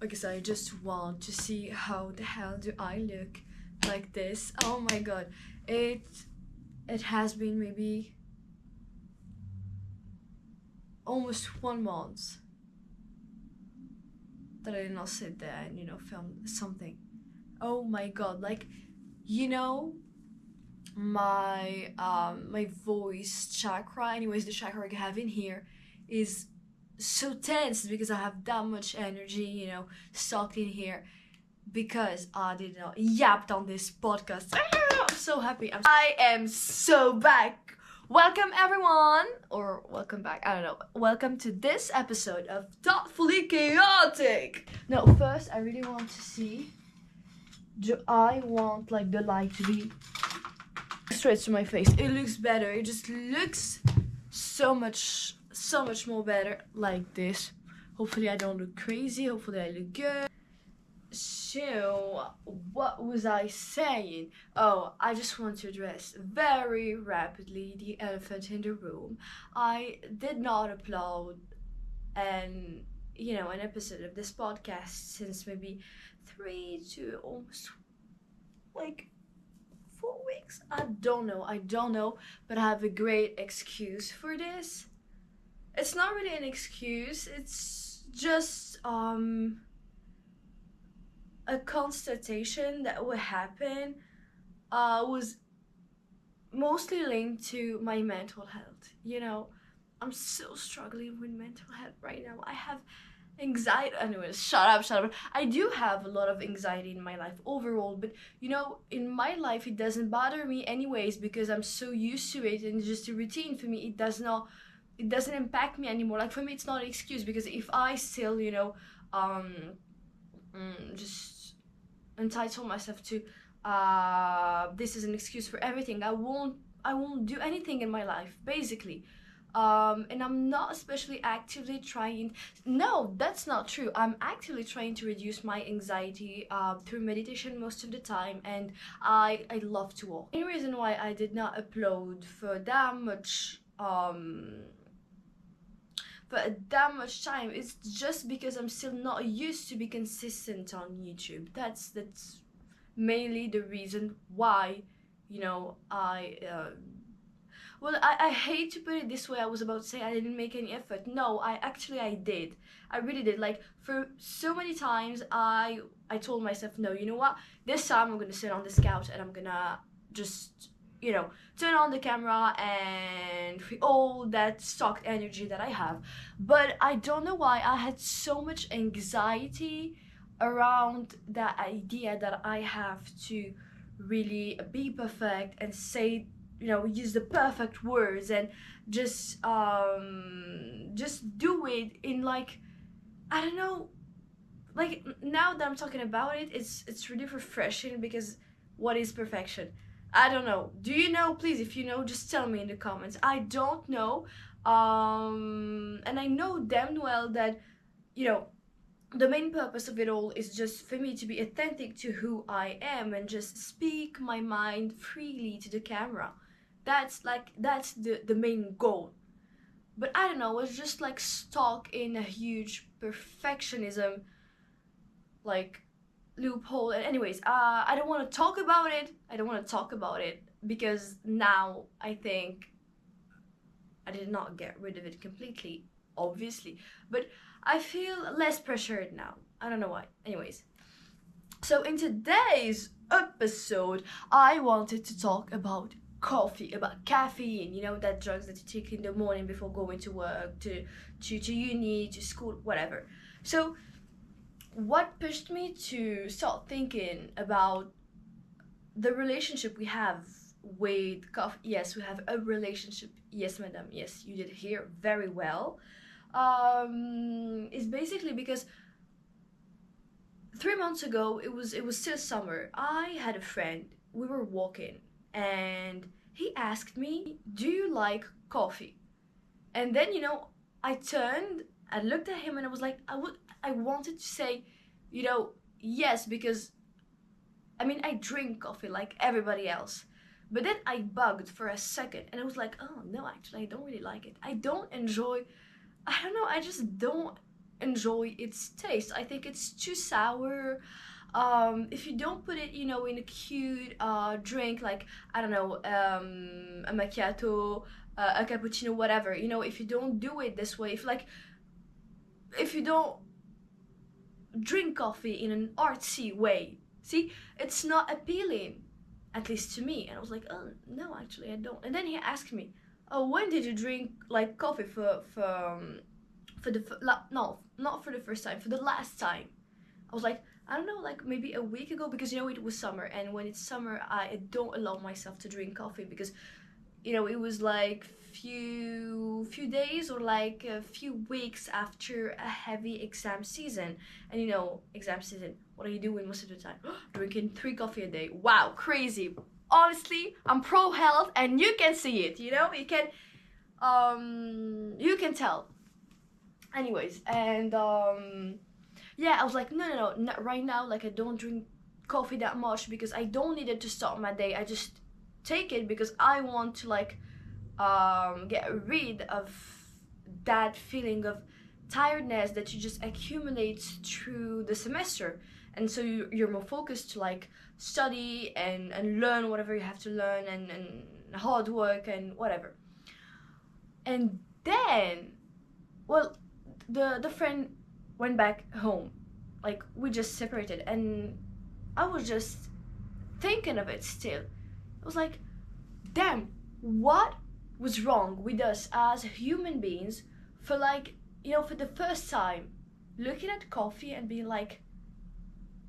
because I just want to see how the hell do I look like this. Oh my god. It has been maybe almost 1 month that I did not sit there and film something. Oh my god, like my voice chakra, anyways, the chakra I have in here is so tense because I have that much energy, stuck in here because I did not yapped on this podcast. I'm so happy. I am so back. Welcome everyone, or welcome back, I don't know. Welcome to this episode of Thoughtfully Chaotic. No, first I really want to see, do I want like the light to be straight to my face? It looks better. It just looks so much more better like this. Hopefully I don't look crazy. Hopefully I look good. So what was I saying? Oh, I just want to address very rapidly the elephant in the room. I did not upload an episode of this podcast since maybe 3 to almost like 4 weeks. I don't know, but I have a great excuse for this. It's not really an excuse, it's just a constatation that what happened was mostly linked to my mental health. I'm so struggling with mental health right now. I have anxiety. Anyways, shut up. I do have a lot of anxiety in my life overall, but in my life it doesn't bother me anyways because I'm so used to it and it's just a routine for me. It doesn't impact me anymore. Like, for me it's not an excuse, because if I still just entitle myself to this is an excuse for everything, I won't do anything in my life basically. And I'm not especially actively trying. No, that's not true. I'm actively trying to reduce my anxiety through meditation most of the time, and I love to walk. The only reason why I did not upload for that much time is just because I'm still not used to be consistent on YouTube. That's mainly the reason why I hate to put it this way. I was about to say I didn't make any effort. No, I did. I really did. Like, for so many times I told myself, no, you know what? This time I'm gonna sit on this couch and I'm gonna just, turn on the camera and free all that stock energy that I have. But I don't know why I had so much anxiety around that idea that I have to really be perfect and say, use the perfect words and just do it in, like, I don't know, like, now that I'm talking about it, it's really refreshing, because what is perfection? I don't know. Do you know? Please, if you know, just tell me in the comments. I don't know. And I know damn well that the main purpose of it all is just for me to be authentic to who I am and just speak my mind freely to the camera. That's the main goal. But I don't know, it's just like stuck in a huge perfectionism like loophole. And anyways, I don't want to talk about it because now I think I did not get rid of it completely, obviously, but I feel less pressured now. I don't know why. Anyways, so in today's episode I wanted to talk about coffee, about caffeine, that drugs that you take in the morning before going to work, to uni, to school, whatever. So what pushed me to start thinking about the relationship we have with coffee? Yes, we have a relationship. Yes, madam. Yes, you did hear very well. Is basically because 3 months ago, it was still summer. I had a friend. We were walking, and he asked me, "Do you like coffee?" And then I turned and looked at him, and I was like, I wanted to say, yes, because I drink coffee like everybody else. But then I bugged for a second, and I was like, oh no, actually I don't really like it. I don't enjoy. I don't know. I just don't enjoy its taste. I think it's too sour. If you don't put it, in a cute drink, like, I don't know, a macchiato, a cappuccino, whatever. If you don't do it this way, if you don't drink coffee in an artsy way, see, it's not appealing, at least to me. And I was like, oh no, actually I don't. And then he asked me, oh, when did you drink like coffee for the no, not for the first time, for the last time? I was like, I don't know, like maybe a week ago, because it was summer, and when it's summer I don't allow myself to drink coffee, because it was like few days or like a few weeks after a heavy exam season. And exam season, what are you doing most of the time? Drinking 3 coffee a day. Wow, crazy. Honestly, I'm pro health, and you can see it. You can tell. Anyways, and yeah, I was like, no, not right now. Like, I don't drink coffee that much because I don't need it to start my day. I just take it because I want to, like, get rid of that feeling of tiredness that you just accumulate through the semester. And so you're more focused to, like, study and learn whatever you have to learn, and hard work and whatever. And then, well, the friend went back home. Like, we just separated, and I was just thinking of it still. I was like, damn, what was wrong with us as human beings for, like, for the first time looking at coffee and being like,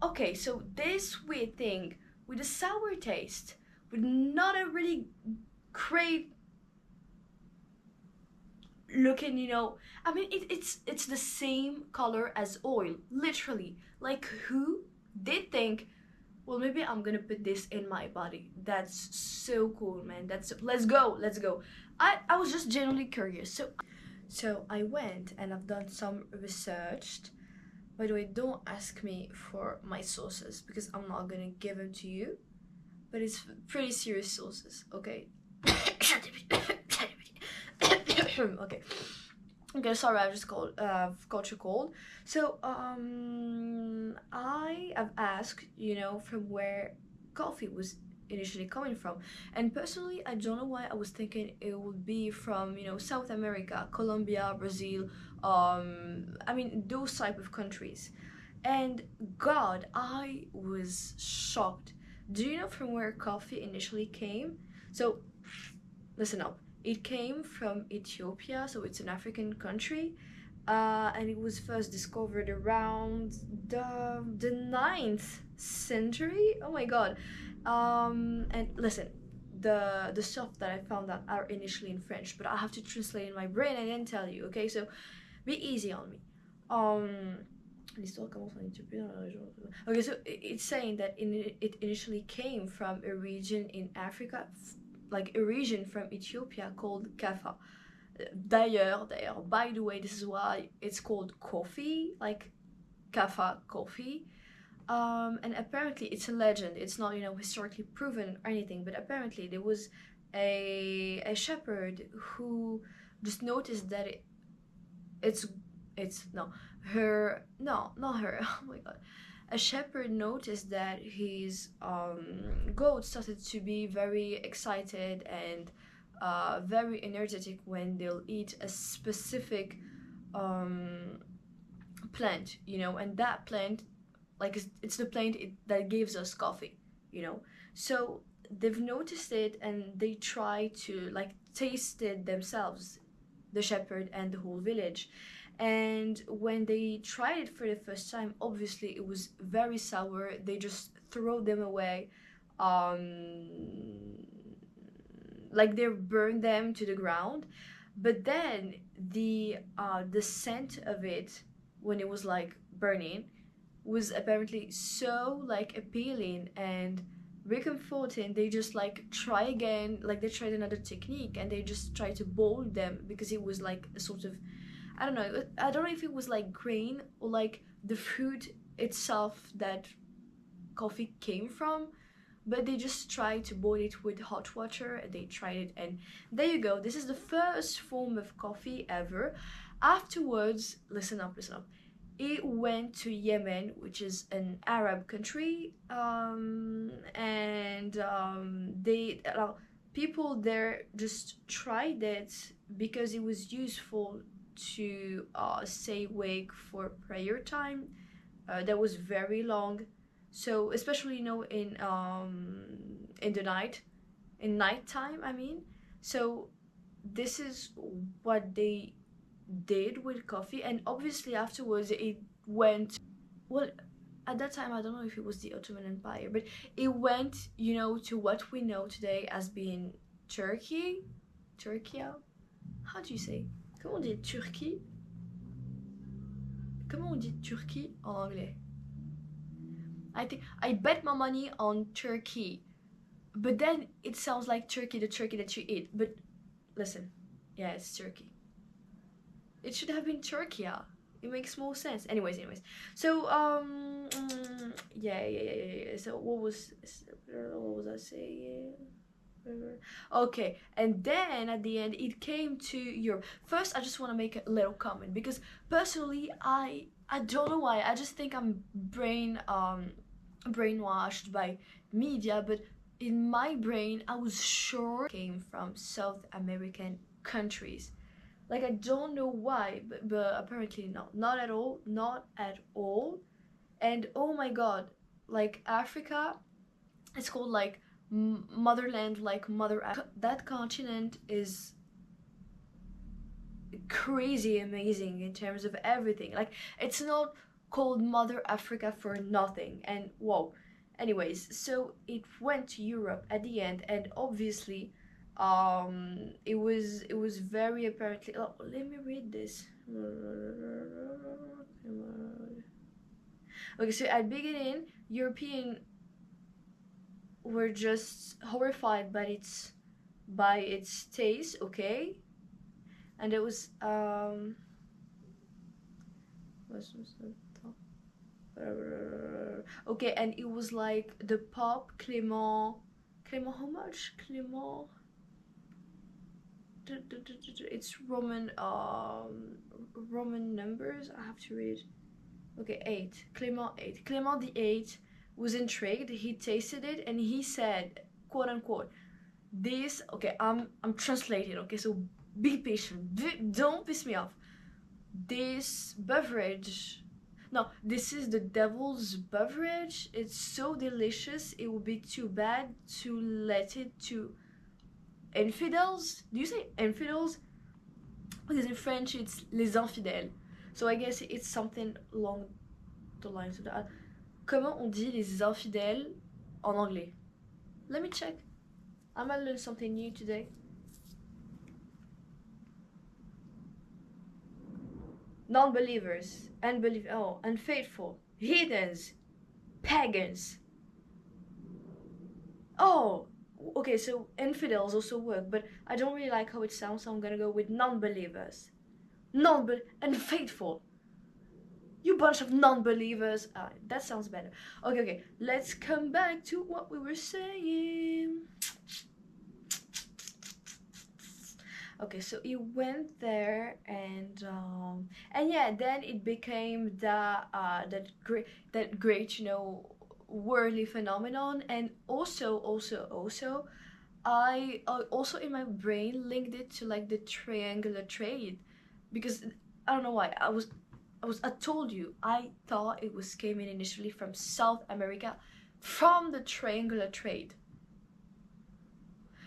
okay, so this weird thing with a sour taste, with not a really great looking, I mean, it's the same color as oil, literally. Like, who did think, well, maybe I'm gonna put this in my body? That's so cool, man. Let's go. I was just genuinely curious. So I went and I've done some research. By the way, don't ask me for my sources because I'm not gonna give them to you. But it's pretty serious sources, okay? Okay. Okay, sorry, I just got you cold. So, I have asked, from where coffee was initially coming from. And personally, I don't know why I was thinking it would be from, South America, Colombia, Brazil, I mean, those type of countries. And God, I was shocked. Do you know from where coffee initially came? So, listen up. It came from Ethiopia, so it's an African country, and it was first discovered around the 9th century. Oh my God! And listen, the stuff that I found out are initially in French, but I have to translate in my brain and then tell you. Okay, so be easy on me. L'histoire commence en Éthiopie dans la région. Okay, so it's saying that it initially came from a region in Africa, like a region from Ethiopia called Kaffa. D'ailleurs, by the way, this is why it's called coffee, like Kaffa coffee. And apparently it's a legend. It's not, historically proven or anything, but apparently there was a shepherd who just noticed that not her. Oh my God. A shepherd noticed that his goats started to be very excited and very energetic when they'll eat a specific plant, and that plant, like, it's the plant that gives us coffee, So they've noticed it, and they try to, like, taste it themselves, the shepherd and the whole village. And when they tried it for the first time, obviously it was very sour. They just throw them away, like they burned them to the ground. But then the scent of it, when it was, like, burning, was apparently so, like, appealing and reconforting. They just, like, try again, like they tried another technique, and they just tried to boil them, because it was like a sort of, I don't know if it was like grain or like the fruit itself that coffee came from, but they just tried to boil it with hot water, and they tried it, and there you go. This is the first form of coffee ever. Afterwards, listen up, listen up. It went to Yemen, which is an Arab country, and people there just tried it because it was useful to stay awake for prayer time. That was very long, so especially in the night, in nighttime. I mean, so this is what they did with coffee, and obviously afterwards it went, well, at that time I don't know if it was the Ottoman Empire, but it went, to what we know today as being Turkey. How do you say? Comment on dit Turquie? Comment on dit Turquie en anglais? I bet my money on Turkey, but then it sounds like Turkey, the turkey that you eat. But listen, yeah, it's Turkey. It should have been Turkey. It makes more sense. Anyways. So yeah. So what was I saying? Okay, and then at the end it came to Europe. First, I just want to make a little comment because personally, I don't know why. I just think I'm brainwashed by media, but in my brain, I was sure it came from South American countries. Like, I don't know why, but apparently not at all. And oh my god, like Africa, it's called like motherland, like Mother Africa. That continent is crazy amazing in terms of everything. Like, it's not called Mother Africa for nothing. And whoa, anyways, so it went to Europe at the end, and obviously it was very apparently, oh, let me read this. Okay, so at beginning, European were just horrified by its taste, okay, and it was okay, and it was like the Pope Clement, how much? Clement, it's Roman numbers. I have to read. Okay, 8. Clement 8. Clement the 8th was intrigued. He tasted it and he said, quote unquote, this. Okay, I'm translating. Okay, so be patient. Don't piss me off. This beverage. No, this is the devil's beverage. It's so delicious. It would be too bad to let it to infidels. Do you say infidels? Because in French it's les infidèles. So I guess it's something along the lines of that. Comment on dit les infidèles en anglais? Let me check. I might learn something new today. Non-believers, unfaithful, heathens, pagans. Oh, okay, so infidels also work, but I don't really like how it sounds, so I'm gonna go with non-believers. Unfaithful. You bunch of non-believers. That sounds better. Okay, let's come back to what we were saying. Okay, so he went there, and yeah, then it became that great, worldly phenomenon. And also, I also in my brain linked it to like the triangular trade, because I don't know why I told you, I thought it came in initially from South America, from the triangular trade.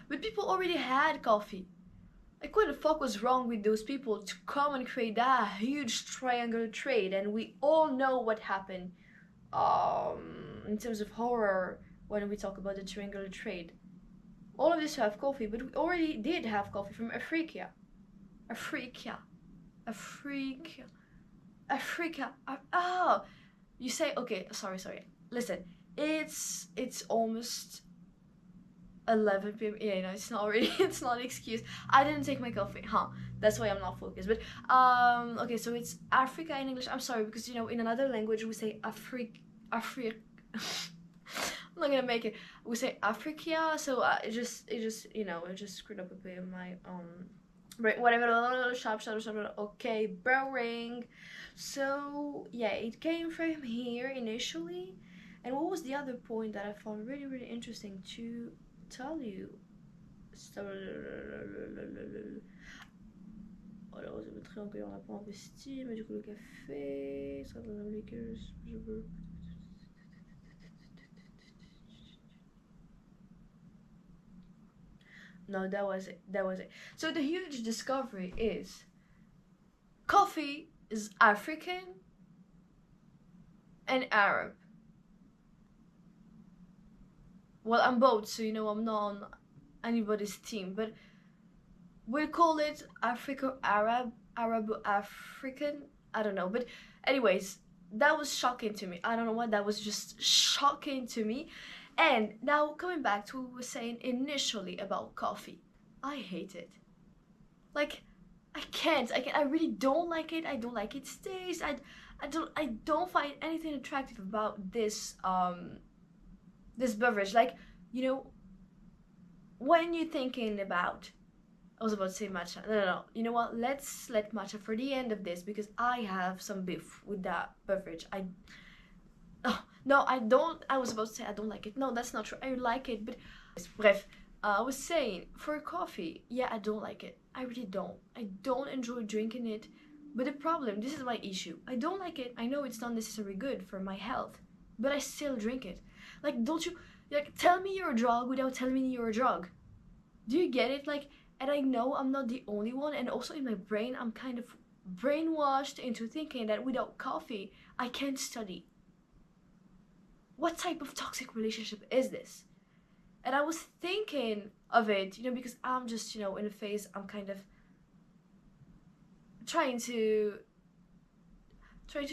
But people already had coffee. Like, what the fuck was wrong with those people to come and create that huge triangular trade? And we all know what happened in terms of horror when we talk about the triangular trade. All of this to have coffee, but we already did have coffee from Africa. Oh, you say, okay, sorry. Listen, it's almost 11 p.m. Yeah, it's not really, it's not an excuse. I didn't take my coffee, that's why I'm not focused. But okay, so it's Africa in English. I'm sorry, because in another language we say Afrik. I'm not gonna make it. We say Africa, so it just screwed up a bit of my Whatever, shop, okay, boring. So yeah, it came from here initially. And what was the other point that I found really, really interesting to tell you? So, alors, je mettrai en on n'a pas investi, mais du coup, le café, ça va dans que je veux. No, that was it. That was it. So the huge discovery is coffee is African and Arab. Well, I'm both, so you know I'm not on anybody's team, but we call it Africa Arab, Arab African. I don't know, but anyways, that was shocking to me. I don't know why, that was just shocking to me. And now coming back to what we were saying initially about coffee, I hate it. Like, I can't. I really don't like it. I don't like its taste. I don't find anything attractive about this beverage. Like, you know, when you're thinking about, I was about to say matcha. No. You know what? Let's let matcha for the end of this because I have some beef with that beverage. Oh, no, I don't. I was about to say I don't like it. No, that's not true. I like it, but bref. I was saying for coffee, yeah, I don't like it. I really don't. I don't enjoy drinking it. But the problem, this is my issue. I don't like it. I know it's not necessarily good for my health, but I still drink it. Like, don't you like tell me you're a drug without telling me you're a drug? Do you get it? Like, and I know I'm not the only one. And also in my brain, I'm kind of brainwashed into thinking that without coffee, I can't study. What type of toxic relationship is this? And I was thinking of it, because I'm just, in a phase I'm kind of trying to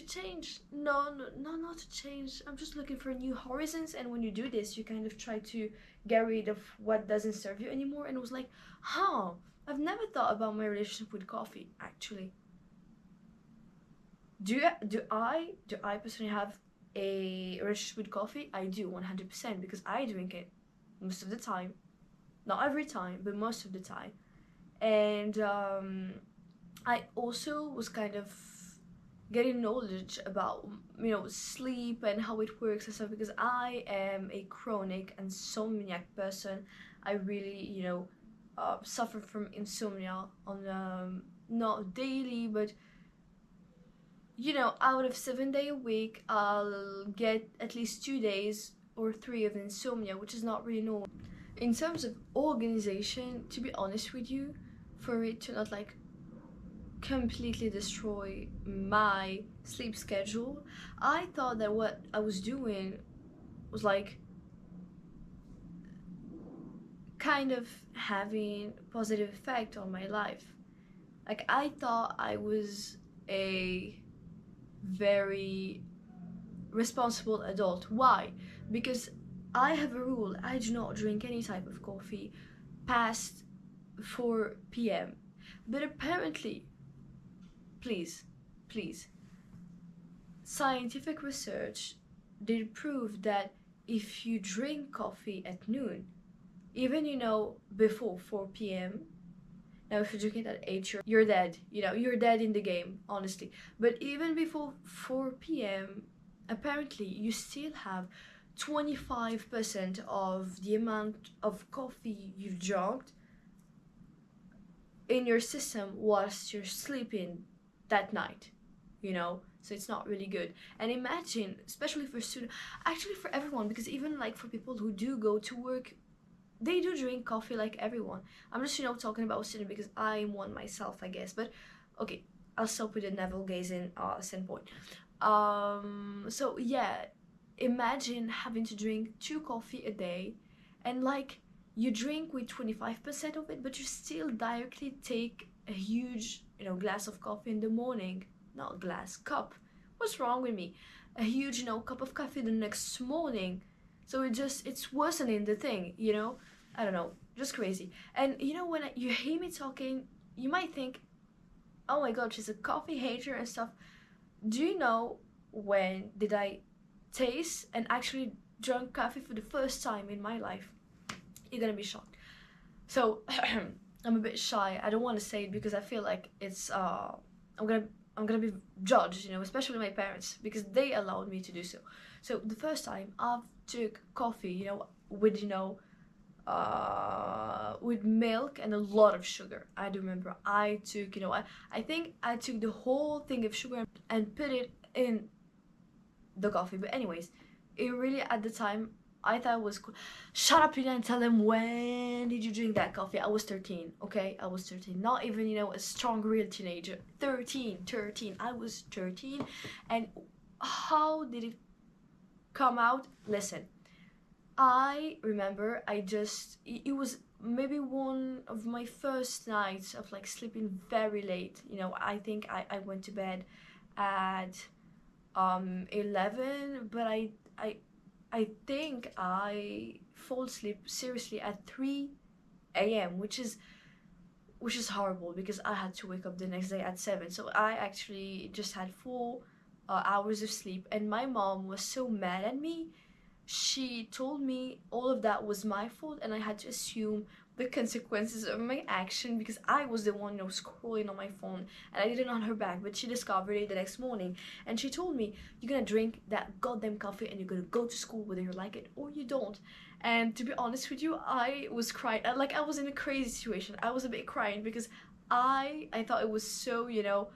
change. No, not to change. I'm just looking for new horizons. And when you do this, you kind of try to get rid of what doesn't serve you anymore. And it was like, I've never thought about my relationship with coffee, actually. Do I personally have a relationship with coffee? I do, 100%, because I drink it most of the time. Not every time, but most of the time. And I also was kind of getting knowledge about, sleep and how it works and stuff, because I am a chronic insomniac person. I really, suffer from insomnia on not daily, but out of 7 days a week, I'll get at least 2 days or 3 of insomnia, which is not really normal. In terms of organization, to be honest with you, for it to not like completely destroy my sleep schedule, I thought that what I was doing was like kind of having positive effect on my life. Like, I thought I was a very responsible adult. Why? Because I have a rule. I do not drink any type of coffee past 4 p.m. But apparently, please, scientific research did prove that if you drink coffee at noon, even before 4 p.m. Now, if you drink it at 8, you're dead. You're dead in the game, honestly. But even before 4 p.m., apparently you still have 25% of the amount of coffee you've drunk in your system whilst you're sleeping that night. So it's not really good. And imagine, especially for students, actually for everyone, because even like for people who do go to work, they do drink coffee like everyone. I'm just talking about students because I'm one myself, I guess. But okay, I'll stop with the navel gazing standpoint. So yeah, imagine having to drink 2 coffee a day, and like you drink with 25% of it, but you still directly take a huge glass of coffee in the morning. Not glass, cup. What's wrong with me? A huge cup of coffee the next morning. So it's worsening the thing. I don't know, just crazy. And when you hear me talking, you might think, oh my god, she's a coffee hater and stuff. Do you know when did I taste and actually drink coffee for the first time in my life? You're gonna be shocked. So I'm a bit shy. I don't want to say it because I feel like it's I'm gonna I'm gonna be judged, you know, especially my parents because they allowed me to do so. So the first time I've took coffee, you know, with with milk and a lot of sugar. I do remember I took, you know, I think I took the whole thing of sugar and put it in the coffee. But anyways, it really at the time I thought it was cool. Shut up, you didn't tell them when did you drink that coffee. I was 13, okay? I was 13. Not even, you know, a strong real teenager. 13. I was 13. And how did it come out? Listen, I remember it was maybe one of my first nights of like sleeping very late. You know, I think I went to bed at 11, but I think I fall asleep seriously at 3 a.m., which is horrible because I had to wake up the next day at 7. So I actually just had 4 hours of sleep, and my mom was so mad at me. She told me all of that was my fault and I had to assume the consequences of my action because I was the one, you know, scrolling on my phone and I did it on her back. But she discovered it the next morning and she told me, "You're gonna drink that goddamn coffee and you're gonna go to school whether you like it or you don't." And to be honest with you, I was crying. Like I was in a crazy situation. I was a bit crying because I thought it was so, you know,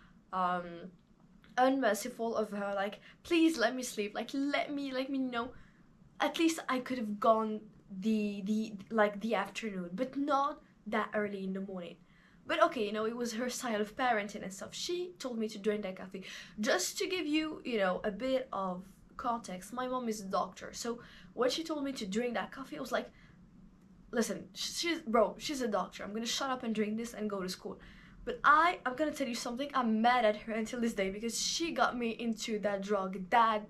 unmerciful of her. Like, please let me sleep. Like, let me know. At least I could have gone the afternoon, but not that early in the morning. But okay, you know, it was her style of parenting and stuff. She told me to drink that coffee. Just to give you, you know, a bit of context, my mom is a doctor. So when she told me to drink that coffee, I was like, listen, she's a doctor. I'm gonna shut up and drink this and go to school. But I'm gonna tell you something. I'm mad at her until this day because she got me into that drug that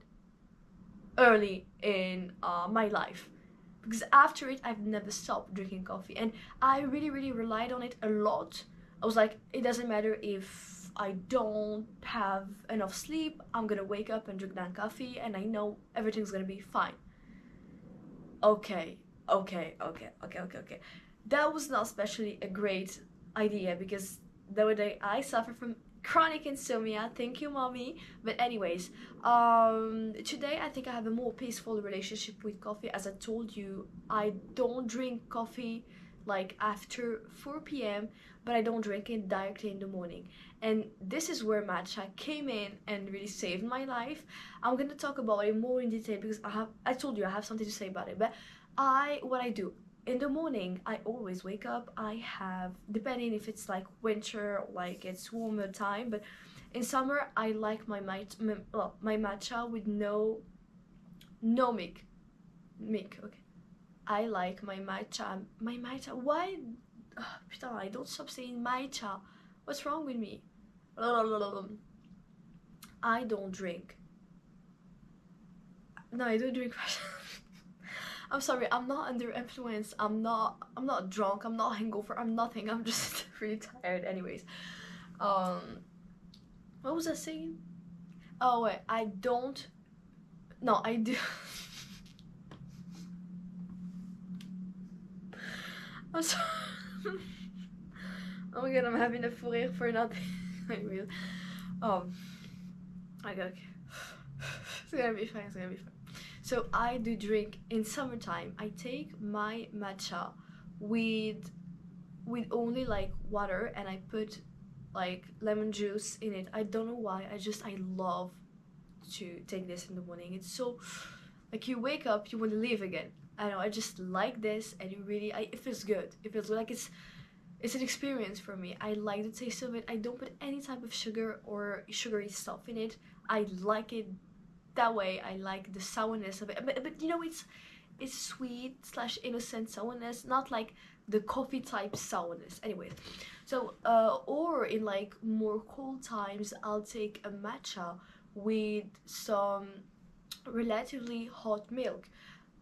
early in my life, because after it I've never stopped drinking coffee and I really relied on it a lot. I was like, it doesn't matter if I don't have enough sleep, I'm gonna wake up and drink that coffee and I know everything's gonna be fine. Okay, that was not especially a great idea because the other day I suffer from chronic insomnia. Thank you, mommy. But anyways, today I think I have a more peaceful relationship with coffee. As I told you, I don't drink coffee like after 4 p.m., but I don't drink it directly in the morning. And this is where matcha came in and really saved my life. I'm gonna talk about it more in detail because I told you I have something to say about it. But what I do in the morning, I always wake up. I have, depending if it's like winter or like it's warmer time, but in summer I like my matcha with no milk. Okay, I like my matcha. Why? Putain, I don't stop saying matcha. What's wrong with me? I don't drink. No, I don't drink matcha. I'm sorry, I'm not under influence. I'm not drunk. I'm not hangover. I'm nothing. I'm just really tired. Anyways, um, what was I saying? Oh wait, I don't. No, I do. I'm sorry. Oh my god, I'm having a fou rire for nothing. Anyways, um, okay. It's gonna be fine. It's gonna be fine. So I do drink in summertime. I take my matcha with only like water and I put like lemon juice in it. I don't know why. I love to take this in the morning. It's so like you wake up, you want to leave again. I know. I just like this, and it feels good. It feels like it's an experience for me. I like the taste of it. I don't put any type of sugar or sugary stuff in it. I like it that way. I like the sourness of it, but you know, it's sweet slash innocent sourness, not like the coffee type sourness. Anyways, so or in like more cold times, I'll take a matcha with some relatively hot milk.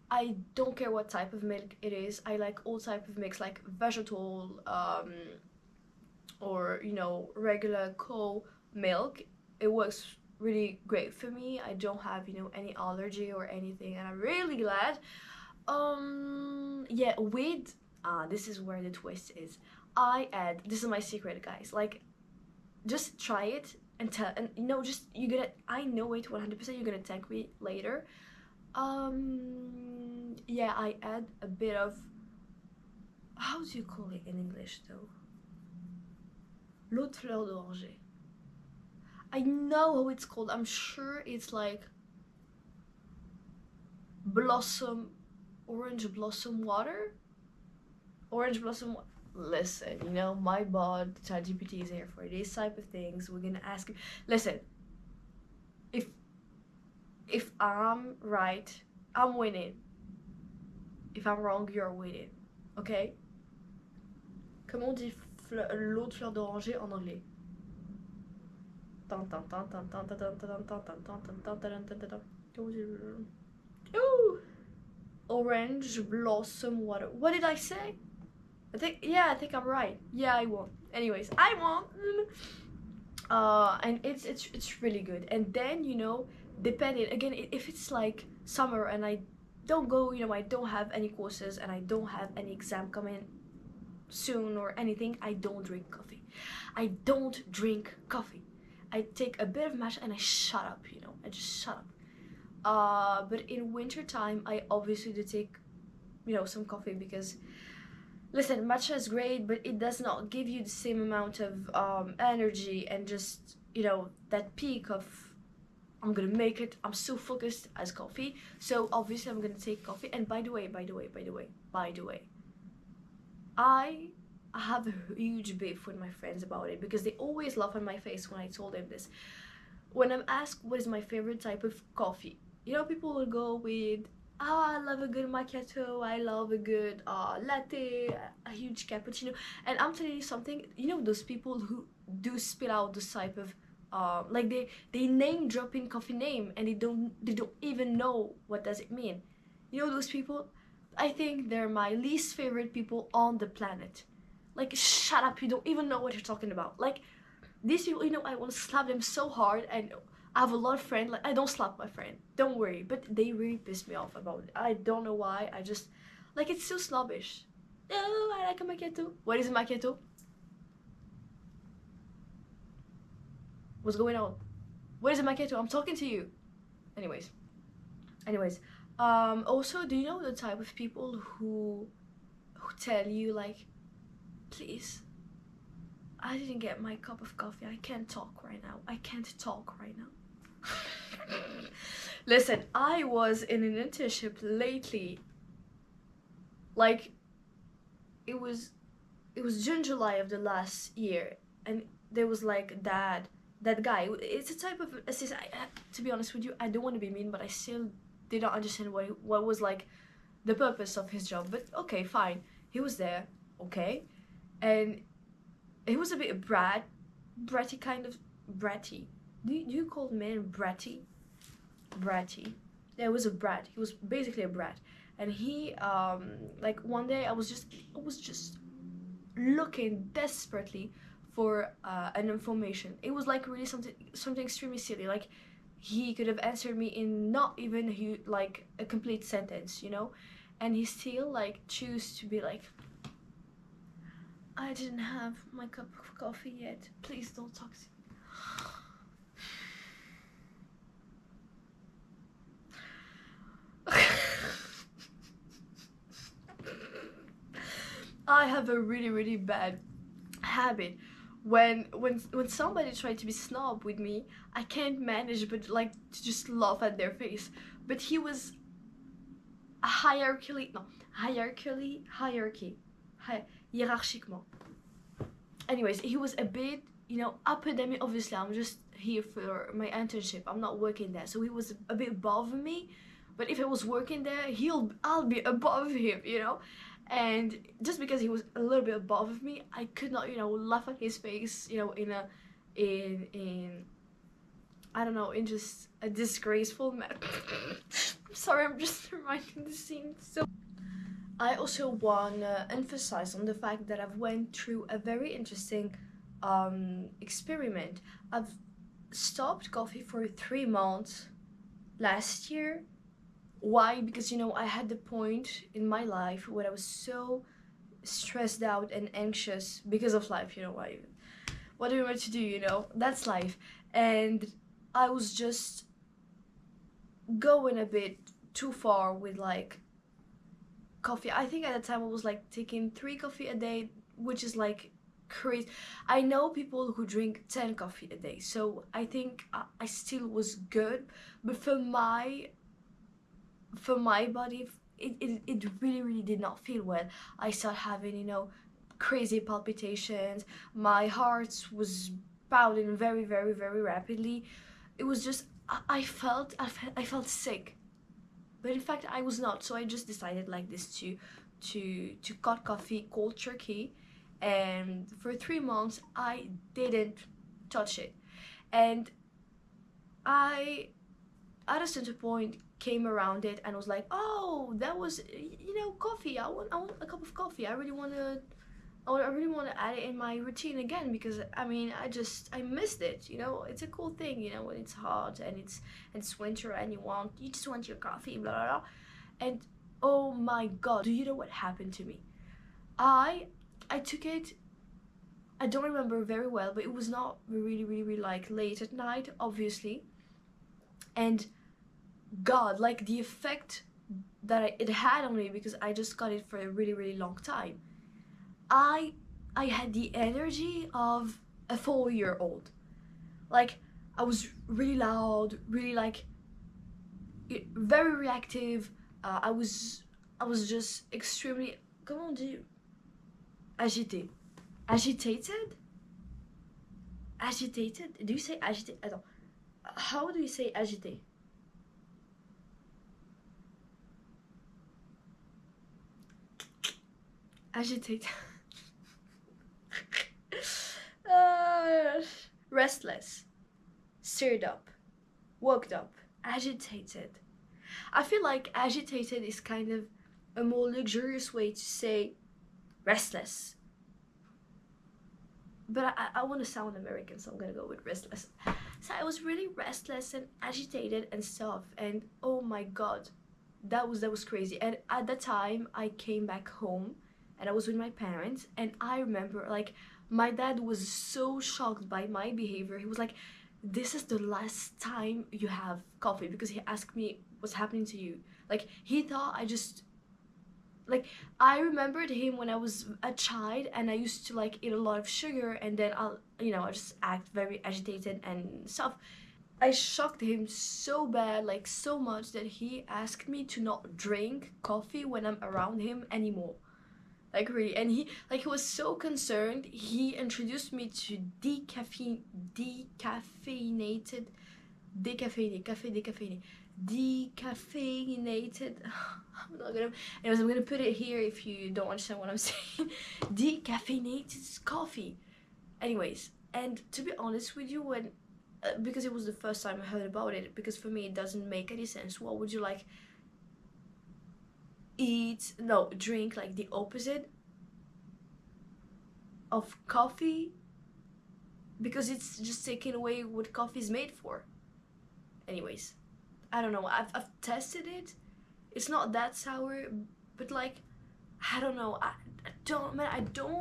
I don't care what type of milk it is. I like all type of mix, like vegetable, or you know, regular cow milk. It works really great for me. I don't have, you know, any allergy or anything, and I'm really glad. Yeah, with this is where the twist is. I add, this is my secret, guys, like, just try it and tell, and just, you're gonna, I know it 100%, you're gonna thank me later. Yeah, I add a bit of, how do you call it in English though? L'eau de fleur d'oranger. I know how it's called. I'm sure it's like blossom, orange blossom water. Orange blossom. Listen, my bot, ChatGPT is here for these type of things. We're gonna ask you. Listen, if I'm right, I'm winning. If I'm wrong, you're winning. Okay? Comment on dit l'eau de fleur d'oranger en anglais? Ooh. Orange blossom water. What did I say? I think I'm right. Yeah, I won. Anyways, I won. And it's really good. And then depending again, if it's like summer and I don't go, I don't have any courses and I don't have any exam coming soon or anything, I don't drink coffee. I don't drink coffee. I take a bit of matcha and I shut up, I just shut up. But in winter time, I obviously do take, some coffee because, listen, matcha is great, but it does not give you the same amount of energy and just, that peak of, I'm gonna make it, I'm so focused as coffee. So obviously I'm gonna take coffee. And by the way, I have a huge beef with my friends about it because they always laugh in my face when I told them this. When I'm asked what is my favorite type of coffee, people will go with, I love a good macchiato, I love a good latte, a huge cappuccino. And I'm telling you something, those people who do spit out this type of like they name dropping coffee name and they don't even know what does it mean. Those people, I think they're my least favorite people on the planet. Like, shut up, you don't even know what you're talking about. Like, these people, I want to slap them so hard. And I have a lot of friends, like, I don't slap my friend, don't worry, but they really piss me off about it. I don't know why. I just, like, it's so snobbish. Oh, I like a macchiato. What is a macchiato? What's going on? What is a macchiato? I'm talking to you. Anyways. Also, do you know the type of people who tell you, like, please, I didn't get my cup of coffee, I can't talk right now. Listen, I was in an internship lately. Like, it was June, July of the last year, and there was like that guy. It's a type of assistant. To be honest with you, I don't want to be mean, but I still didn't understand what was like the purpose of his job. But okay, fine, he was there, okay, and he was a bit bratty kind of bratty. Do you call men bratty? Yeah, it was a brat. He was basically a brat. And he like one day I was just looking desperately for an information. It was like really something extremely silly. Like, he could have answered me in not even like a complete sentence, and he still like choose to be like, I didn't have my cup of coffee yet, please don't talk to me. I have a really, really bad habit. When somebody tried to be snob with me, I can't manage but like to just laugh at their face. But he was hierarchiquement. Anyways, he was a bit, upper than me. Obviously, I'm just here for my internship. I'm not working there, so he was a bit above me. But if I was working there, I'll be above him, And just because he was a little bit above me, I could not, laugh at his face, in I don't know, in just a disgraceful manner. I'm sorry, I'm just reminding the scene. So I also want to emphasize on the fact that I've went through a very interesting experiment. I've stopped coffee for 3 months last year. Why? Because I had the point in my life where I was so stressed out and anxious because of life, you know. What do you want to do, you know? That's life. And I was just going a bit too far with like coffee. I think at the time I was like taking 3 coffee a day, which is like crazy. I know people who drink 10 coffee a day, so I think I still was good, but for my body, it really really did not feel well. I started having, you know, crazy palpitations. My heart was pounding very very very rapidly. It was just I felt sick, but in fact I was not. So I just decided like this to cut coffee cold turkey, and for 3 months I didn't touch it. And I at a certain point came around it and was like, oh, that was, you know, coffee. I want a cup of coffee. I really want to add it in my routine again, because I mean I missed it. You know, it's a cool thing. You know, when it's hot and it's winter and you just want your coffee, blah blah blah. And oh my god, do you know what happened to me? I I took it. I don't remember very well, but it was not really really really like late at night, obviously. And god, like the effect that it had on me, because I just got it for a really really long time. I I had the energy of a 4-year-old. Like I was really loud, really like very reactive. I was just extremely, comment on dit, agité, agitated, agitated. Do you say agité? Attends, how do you say agité? Agitated. uh, Restless, stirred up, woke up, agitated. I feel like agitated is kind of a more luxurious way to say restless. But I want to sound American, so I'm gonna go with restless. So I was really restless and agitated and stuff, and oh my god, that was crazy. And at that time, I came back home, and I was with my parents, and I remember like my dad was so shocked by my behavior. He was like, "This is the last time you have coffee," because he asked me what's happening to you. Like he thought I just like I remembered him when I was a child, and I used to like eat a lot of sugar, and then I'll, you know, I just act very agitated and stuff. I shocked him so bad, like so much, that he asked me to not drink coffee when I'm around him anymore. Like really, and he was so concerned. He introduced me to decaffeinated, decaffeinated, cafe decaffeinated, decaffeinated. I'm not gonna. Anyways, I'm gonna put it here if you don't understand what I'm saying. Decaffeinated coffee. Anyways, and to be honest with you, when because it was the first time I heard about it, because for me it doesn't make any sense. What would you like eat? No, drink like the opposite of coffee, because it's just taking away what coffee is made for. Anyways, I don't know. I've tested it. It's not that sour, but like I don't know. I don't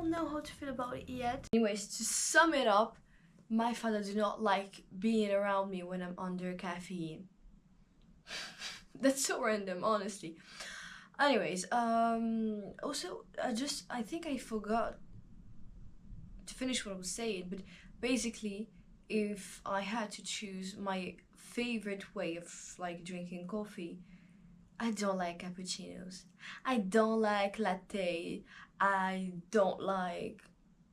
know how to feel about it yet. Anyways, to sum it up, my father do not like being around me when I'm under caffeine. That's so random, honestly. Anyways, also I think I forgot to finish what I was saying, but basically, if I had to choose my favorite way of like drinking coffee, I don't like cappuccinos. I don't like latte. I don't like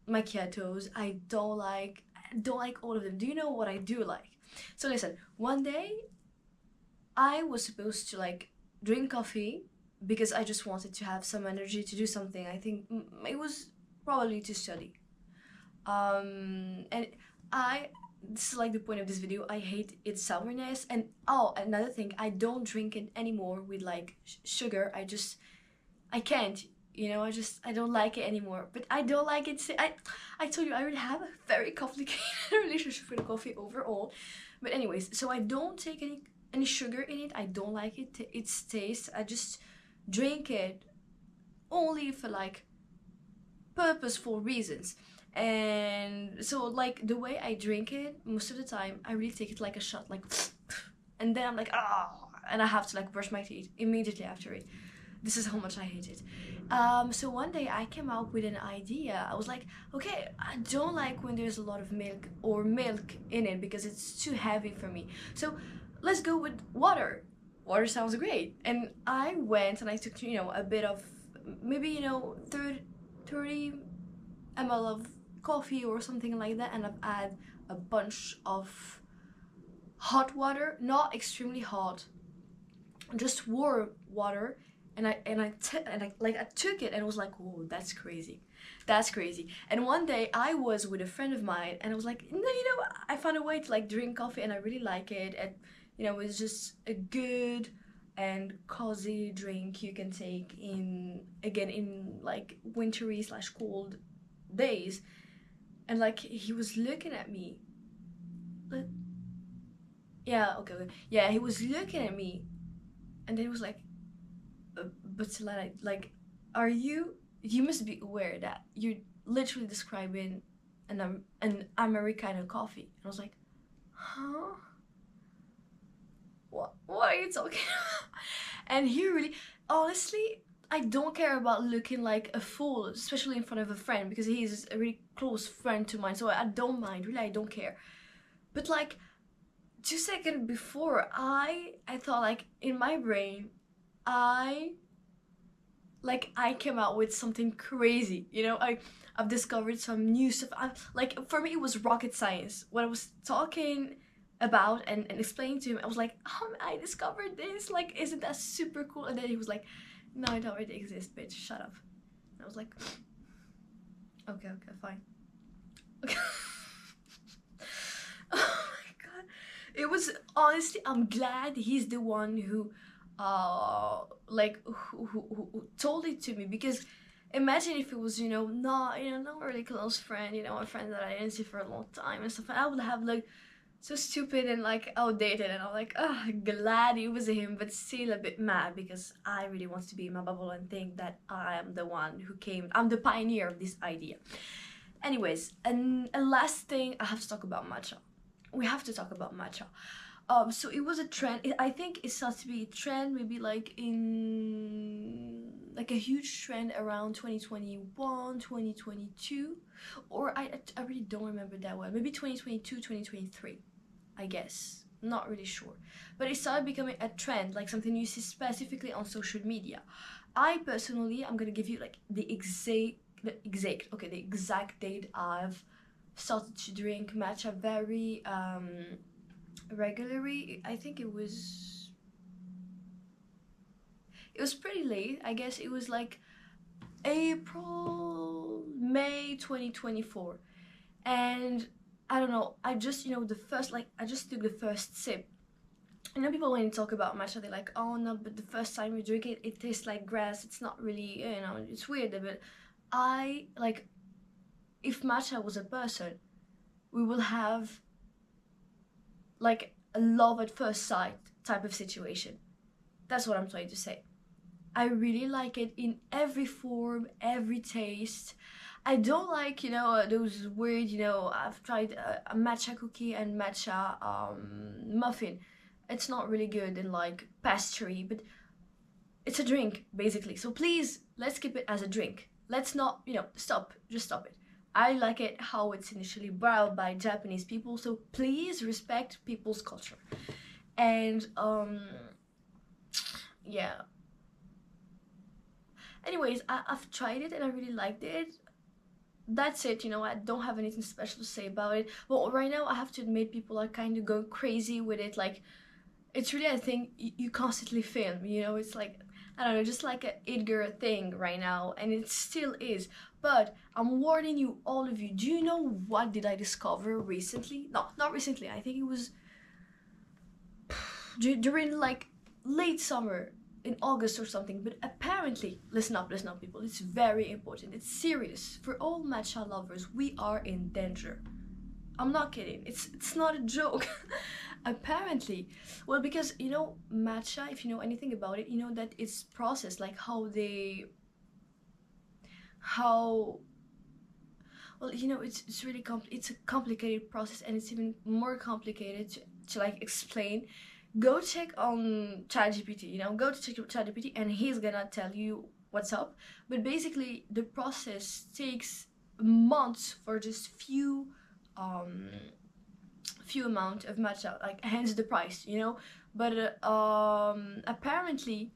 macchiatos. I don't like all of them. Do you know what I do like? So listen, one day I was supposed to like drink coffee because I just wanted to have some energy to do something. I think it was probably to study. And I this is like the point of this video. I hate its sourness. And oh, another thing, I don't drink it anymore with like sugar. I can't, you know. I don't like it anymore. But I don't like it. I told you I really have a very complicated relationship with coffee overall. But anyways, so I don't take any sugar in it. I don't like it, its taste. I just drink it only for like purposeful reasons. And so like the way I drink it most of the time, I really take it like a shot, like and then I'm like, ah, and I have to like brush my teeth immediately after it. This is how much I hate it. So one day I came out with an idea. I was like, okay, I don't like when there's a lot of milk in it because it's too heavy for me. So let's go with water. Water sounds great. And I went and I took, a bit of maybe, 30 ml of coffee or something like that, and I've added a bunch of hot water, not extremely hot, just warm water, and I took it and was like, whoa, that's crazy, that's crazy. And one day I was with a friend of mine and I was like, no, I found a way to like drink coffee and I really like it, and it's just a good and cozy drink you can take in like wintry / cold days. And like he was looking at me, like, yeah, okay, yeah, he was looking at me, and then he was like, but Celina, like, you must be aware that you're literally describing an Americano coffee. And I was like, huh? What are you talking about? And he really, honestly, I don't care about looking like a fool, especially in front of a friend, because he's a really close friend to mine, so I don't mind, really, I don't care. But like 2 seconds before, I thought, like, in my brain, I came out with something crazy, I've discovered some new stuff. Like, for me it was rocket science. When I was talking about and explaining to him, I was like, I discovered this, like, isn't that super cool? And then he was like, no, it already exists, bitch, shut up. And I was like, okay, fine. Okay. Oh my god. It was, honestly, I'm glad he's the one who who told it to me, because imagine if it was, not a really close friend, a friend that I didn't see for a long time and stuff, and I would have looked so stupid and like outdated, and I'm like, oh, glad it was him, but still a bit mad because I really want to be in my bubble and think that I am the one I'm the pioneer of this idea. Anyways, and a last thing, I have to talk about matcha. We have to talk about matcha. So it was a trend. I think it started to be a trend maybe like in like a huge trend around 2021, 2022, or I really don't remember that well. Maybe 2022, 2023, I guess. Not really sure. But it started becoming a trend, like something you see specifically on social media. I personally, I'm gonna give you like the exact date I've started to drink matcha very regularly. I think it was pretty late. I guess it was like May 2024. And I don't know, I just, I just took the first sip. People when you talk about matcha, they're like, oh no, but the first time you drink it, it tastes like grass. It's not really, it's weird. But I, like, if matcha was a person, we will have like a love at first sight type of situation. That's what I'm trying to say. I really like it in every form, every taste. I don't like, those weird, I've tried a matcha cookie and matcha muffin. It's not really good and like pastry, but it's a drink basically. So please, let's keep it as a drink. Let's not, just stop it. I like it how it's initially brought by Japanese people, so please respect people's culture. And yeah. Anyways, I've tried it and I really liked it. That's it, I don't have anything special to say about it. Well, right now I have to admit people are kind of going crazy with it. Like, it's really, I think, you constantly film, it's like, I don't know, just like a Edgar thing right now, and it still is. But I'm warning you, all of you, do you know what did I discover recently? No, not recently, I think it was during like late summer, in August or something. But apparently, listen up people, it's very important, it's serious. For all matcha lovers, we are in danger. I'm not kidding, it's not a joke. Apparently, well, because matcha, if you know anything about it, that it's processed, like how Well, it's really it's a complicated process, and it's even more complicated to like explain. Go check on ChatGPT. Go to check ChatGPT, and he's gonna tell you what's up. But basically, the process takes months for just um few amount of matcha, like hence the price. But apparently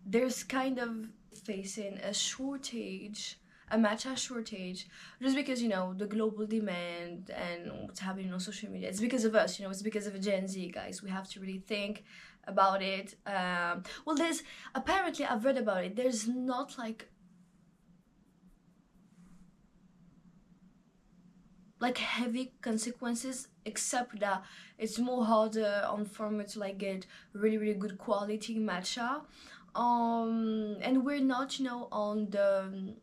there's kind of facing a matcha shortage, just because the global demand and what's happening on social media. It's because of us, it's because of Gen Z, guys. We have to really think about it. Well, there's apparently, I've read about it, there's not like heavy consequences, except that it's more harder on farmer to like get really really good quality matcha. And we're not on the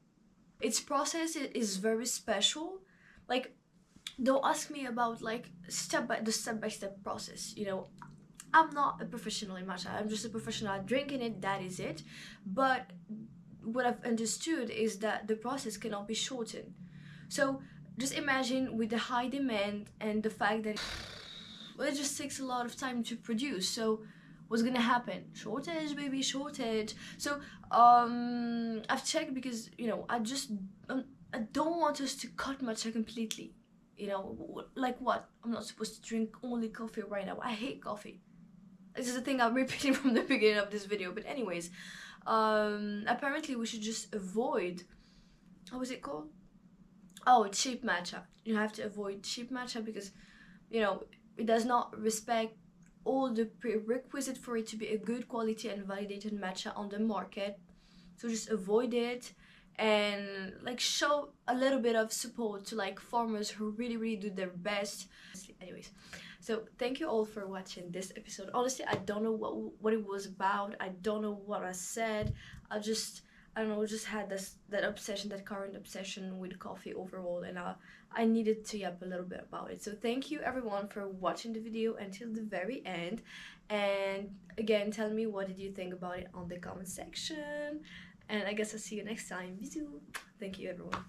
its process is very special. Like, don't ask me about like step by step process. I'm not a professional in matcha, I'm just a professional at drinking it, that is it. But what I've understood is that the process cannot be shortened. So just imagine, with the high demand and the fact that well, it just takes a lot of time to produce. So what's gonna happen? Shortage, baby, shortage. So I've checked, because I don't want us to cut matcha completely. Like what? I'm not supposed to drink only coffee right now. I hate coffee. This is the thing I'm repeating from the beginning of this video. But anyways, apparently we should just avoid, what was it called? Oh, cheap matcha. You have to avoid cheap matcha, because it does not respect all the prerequisite for it to be a good quality and validated matcha on the market. So just avoid it, and like show a little bit of support to like farmers who really really do their best. Anyways, so thank you all for watching this episode. Honestly, I don't know what it was about. I don't know what I said. I don't know, just had that obsession, that current obsession with coffee overall, and I needed to yap a little bit about it. So thank you everyone for watching the video until the very end, and again, tell me what did you think about it on the comment section, and I guess I'll see you next time. Bisous. Thank you everyone.